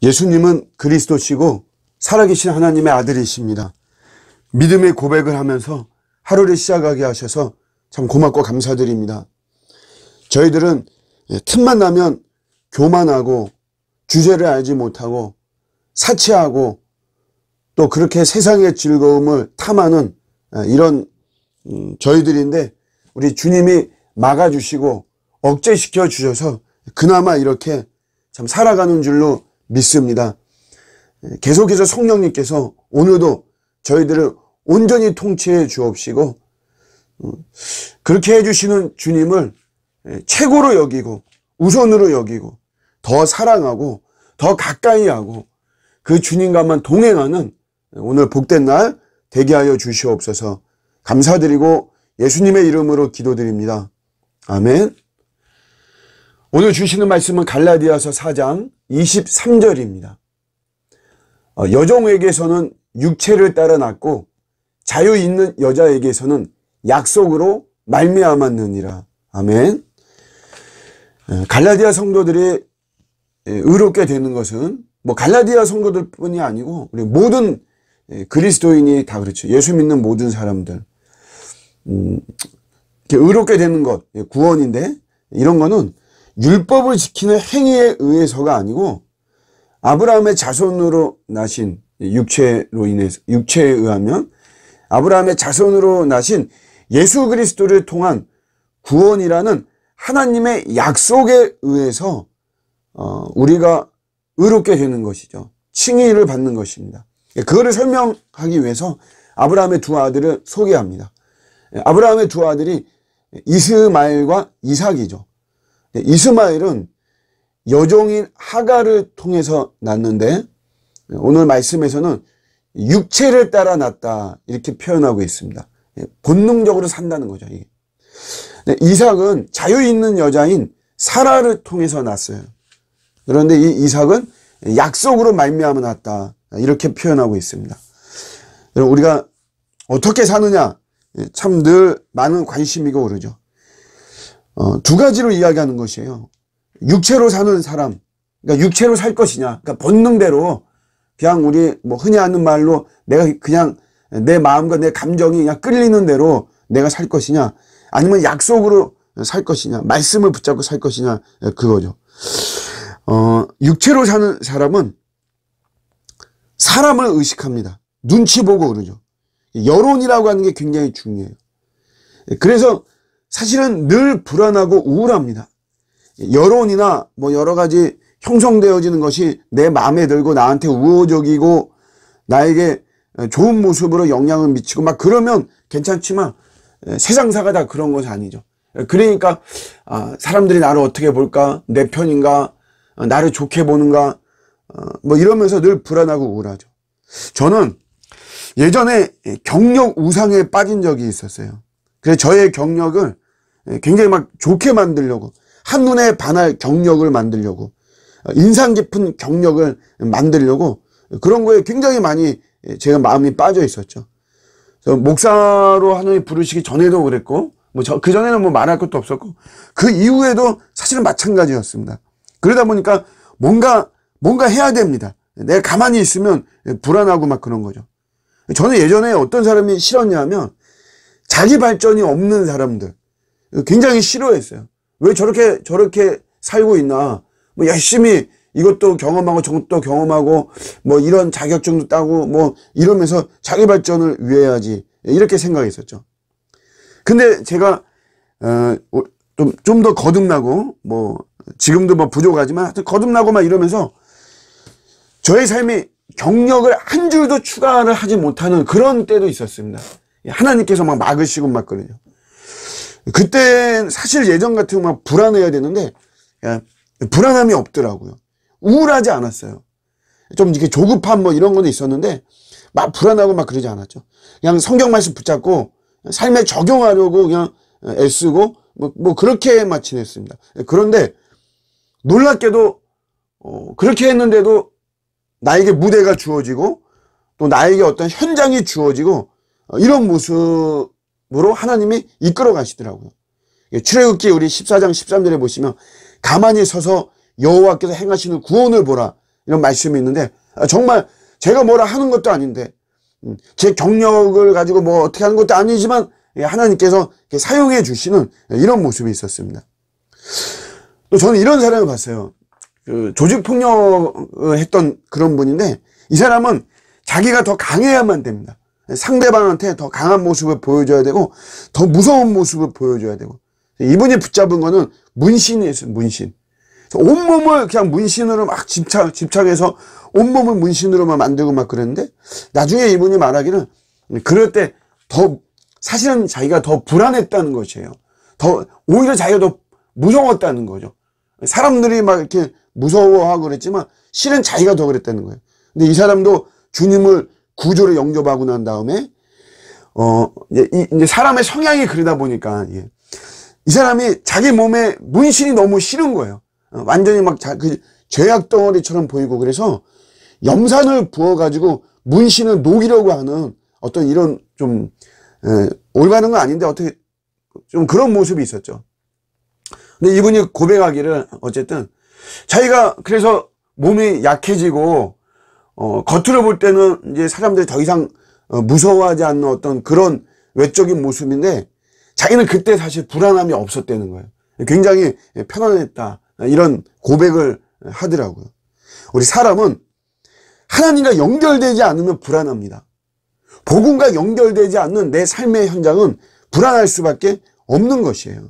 예수님은 그리스도시고 살아계신 하나님의 아들이십니다. 믿음의 고백을 하면서 하루를 시작하게 하셔서 참 고맙고 감사드립니다. 저희들은 틈만 나면 교만하고 주제를 알지 못하고 사치하고 또 그렇게 세상의 즐거움을 탐하는 이런 저희들인데, 우리 주님이 막아주시고 억제시켜 주셔서 그나마 이렇게 참 살아가는 줄로 믿습니다. 계속해서 성령님께서 오늘도 저희들을 온전히 통치해 주옵시고, 그렇게 해주시는 주님을 최고로 여기고 우선으로 여기고 더 사랑하고 더 가까이 하고 그 주님과만 동행하는 오늘 복된 날 되게 하여 주시옵소서. 감사드리고 예수님의 이름으로 기도드립니다. 아멘. 오늘 주시는 말씀은 갈라디아서 4장 23절입니다. 여종에게서는 육체를 따라 낳고 자유 있는 여자에게서는 약속으로 말미암았느니라. 아멘. 갈라디아 성도들이 의롭게 되는 것은 뭐 갈라디아 성도들 뿐이 아니고 우리 모든 그리스도인이 다 그렇죠. 예수 믿는 모든 사람들 이렇게 의롭게 되는 것, 구원인데, 이런 거는 율법을 지키는 행위에 의해서가 아니고 아브라함의 자손으로 나신 육체에 의하면 아브라함의 자손으로 나신 예수 그리스도를 통한 구원이라는 하나님의 약속에 의해서 우리가 의롭게 되는 것이죠. 칭의를 받는 것입니다. 그거를 설명하기 위해서 아브라함의 두 아들을 소개합니다. 아브라함의 두 아들이 이스마엘과 이삭이죠. 이스마엘은 여종인 하갈을 통해서 낳는데, 오늘 말씀에서는 육체를 따라 낳았다 이렇게 표현하고 있습니다. 본능적으로 산다는 거죠. 이게. 이삭은 자유 있는 여자인 사라를 통해서 낳았어요. 그런데 이 이삭은 약속으로 말미암아 낳았다 이렇게 표현하고 있습니다. 우리가 어떻게 사느냐 참 늘 많은 관심이고 그러죠. 두 가지로 이야기하는 것이에요. 육체로 사는 사람, 그러니까 육체로 살 것이냐, 그러니까 본능대로 그냥 우리 뭐 흔히 하는 말로 내가 그냥 내 마음과 내 감정이 그냥 끌리는 대로 내가 살 것이냐, 아니면 약속으로 살 것이냐, 말씀을 붙잡고 살 것이냐, 그거죠. 육체로 사는 사람은 사람을 의식합니다. 눈치 보고 그러죠. 여론이라고 하는 게 굉장히 중요해요. 그래서 사실은 늘 불안하고 우울합니다. 여론이나 뭐 여러 가지 형성되어지는 것이 내 마음에 들고 나한테 우호적이고 나에게 좋은 모습으로 영향을 미치고 막 그러면 괜찮지만 세상사가 다 그런 것이 아니죠. 그러니까 사람들이 나를 어떻게 볼까, 내 편인가, 나를 좋게 보는가, 뭐 이러면서 늘 불안하고 우울하죠. 저는 예전에 경력 우상에 빠진 적이 있었어요. 그래서 저의 경력을 굉장히 막 좋게 만들려고, 한눈에 반할 경력을 만들려고, 인상 깊은 경력을 만들려고 그런 거에 굉장히 많이 제가 마음이 빠져 있었죠. 그래서 목사로 하나님 부르시기 전에도 그랬고, 그 전에는 뭐 말할 것도 없었고, 그 이후에도 사실은 마찬가지였습니다. 그러다 보니까 뭔가 해야 됩니다. 내가 가만히 있으면 불안하고 막 그런 거죠. 저는 예전에 어떤 사람이 싫었냐면 자기 발전이 없는 사람들 굉장히 싫어했어요. 왜 저렇게 살고 있나, 뭐 열심히 이것도 경험하고 저것도 경험하고 뭐 이런 자격증도 따고 뭐 이러면서 자기 발전을 위해야지 이렇게 생각했었죠. 근데 제가 좀 더 거듭나고, 뭐 지금도 뭐 부족하지만 하여튼 거듭나고 막 이러면서 저의 삶이 경력을 한 줄도 추가를 하지 못하는 그런 때도 있었습니다. 하나님께서 막 막으시고 막 그러죠. 그때 사실 예전 같으면 막 불안해야 되는데 불안함이 없더라고요. 우울하지 않았어요. 좀 이렇게 조급함 뭐 이런 건 있었는데 막 불안하고 막 그러지 않았죠. 그냥 성경 말씀 붙잡고 삶에 적용하려고 그냥 애쓰고 뭐 그렇게만 지냈습니다. 그런데 놀랍게도 그렇게 했는데도 나에게 무대가 주어지고 또 나에게 어떤 현장이 주어지고 이런 모습으로 하나님이 이끌어 가시더라고요. 출애굽기 우리 14장 13절에 보시면 가만히 서서 여호와께서 행하시는 구원을 보라 이런 말씀이 있는데, 정말 제가 뭐라 하는 것도 아닌데, 제 경력을 가지고 뭐 어떻게 하는 것도 아니지만 하나님께서 사용해 주시는 이런 모습이 있었습니다. 또 저는 이런 사람을 봤어요. 조직폭력을 했던 그런 분인데, 이 사람은 자기가 더 강해야만 됩니다. 상대방한테 더 강한 모습을 보여줘야 되고, 더 무서운 모습을 보여줘야 되고, 이분이 붙잡은 거는 문신이었어요. 문신. 온몸을 그냥 문신으로 막 집착해서 온몸을 문신으로만 만들고 막 그랬는데, 나중에 이분이 말하기는 그럴 때 더 사실은 자기가 더 불안했다는 것이에요. 오히려 자기가 더 무서웠다는 거죠. 사람들이 막 이렇게 무서워하고 그랬지만 실은 자기가 더 그랬다는 거예요. 근데 이 사람도 주님을 구조로 영접하고 난 다음에 이제 사람의 성향이 그러다 보니까 이 사람이 자기 몸에 문신이 너무 싫은 거예요. 완전히 막 그 죄악 덩어리처럼 보이고, 그래서 염산을 부어가지고 문신을 녹이려고 하는 어떤 이런 좀 올바른 건 아닌데 어떻게 좀 그런 모습이 있었죠. 근데 이분이 고백하기를 어쨌든 자기가 그래서 몸이 약해지고 겉으로 볼 때는 이제 사람들이 더 이상 무서워하지 않는 어떤 그런 외적인 모습인데, 자기는 그때 사실 불안함이 없었다는 거예요. 굉장히 편안했다, 이런 고백을 하더라고요. 우리 사람은 하나님과 연결되지 않으면 불안합니다. 복음과 연결되지 않는 내 삶의 현장은 불안할 수밖에 없는 것이에요.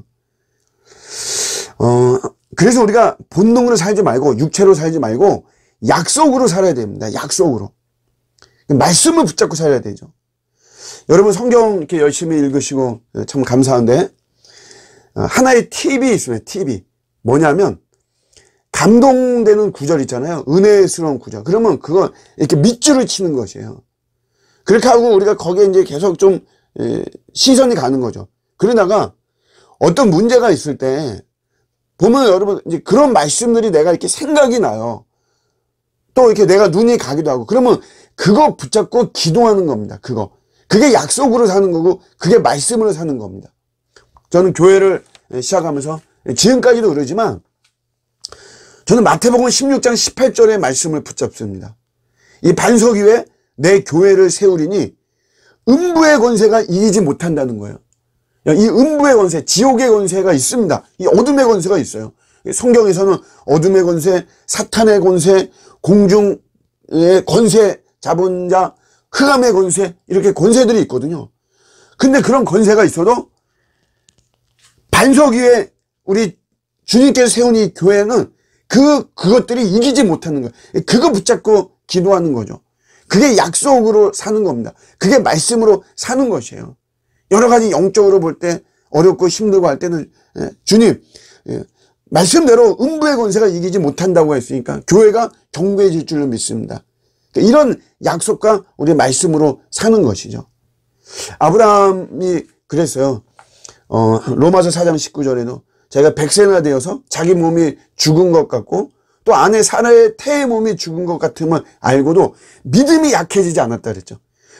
그래서 우리가 본능으로 살지 말고, 육체로 살지 말고 약속으로 살아야 됩니다. 약속으로. 말씀을 붙잡고 살아야 되죠. 여러분 성경 이렇게 열심히 읽으시고 참 감사한데, 하나의 팁이 있습니다. 팁이 뭐냐면, 감동되는 구절 있잖아요. 은혜스러운 구절. 그러면 그거 이렇게 밑줄을 치는 것이에요. 그렇게 하고 우리가 거기에 이제 계속 좀 시선이 가는 거죠. 그러다가 어떤 문제가 있을 때 보면 여러분 이제 그런 말씀들이 내가 이렇게 생각이 나요. 또 이렇게 내가 눈이 가기도 하고, 그러면 그거 붙잡고 기도하는 겁니다. 그게 약속으로 사는 거고, 그게 말씀으로 사는 겁니다. 저는 교회를 시작하면서 지금까지도 그러지만, 저는 마태복음 16장 18절의 말씀을 붙잡습니다. 이 반석 위에 내 교회를 세우리니 음부의 권세가 이기지 못한다는 거예요. 이 음부의 권세, 지옥의 권세가 있습니다. 이 어둠의 권세가 있어요. 성경에서는 어둠의 권세, 사탄의 권세, 공중의 권세 잡은 자, 흑암의 권세, 이렇게 권세들이 있거든요. 근데 그런 권세가 있어도 반석 위에 우리 주님께서 세운 이 교회는 그것들이 이기지 못하는 거예요. 그거 붙잡고 기도하는 거죠. 그게 약속으로 사는 겁니다. 그게 말씀으로 사는 것이에요. 여러 가지 영적으로 볼 때 어렵고 힘들고 할 때는 주님, 말씀대로 음부의 권세가 이기지 못한다고 했으니까 교회가 견고해질 줄로 믿습니다. 이런 약속과 우리 말씀으로 사는 것이죠. 아브라함이 그랬어요. 로마서 4장 19절에도 자기가 100세나 되어서 자기 몸이 죽은 것 같고, 또 아내 사라의 태의 몸이 죽은 것 같음을 알고도 믿음이 약해지지 않았다 그랬죠.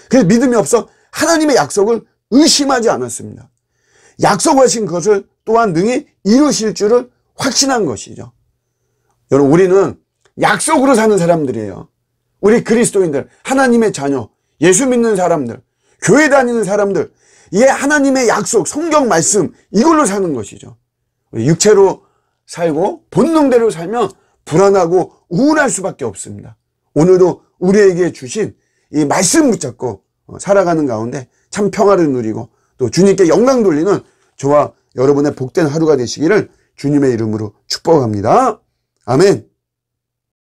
그래서 믿음이 없어 하나님의 약속을 의심하지 않았습니다. 약속하신 것을 또한 능히 이루실 줄을 확신한 것이죠. 여러분, 우리는 약속으로 사는 사람들이에요. 우리 그리스도인들, 하나님의 자녀, 예수 믿는 사람들, 교회 다니는 사람들, 이게 하나님의 약속, 성경 말씀, 이걸로 사는 것이죠. 육체로 살고 본능대로 살면 불안하고 우울할 수밖에 없습니다. 오늘도 우리에게 주신 이 말씀 붙잡고 살아가는 가운데 참 평화를 누리고 또 주님께 영광 돌리는 저와 여러분의 복된 하루가 되시기를 주님의 이름으로 축복합니다. 아멘.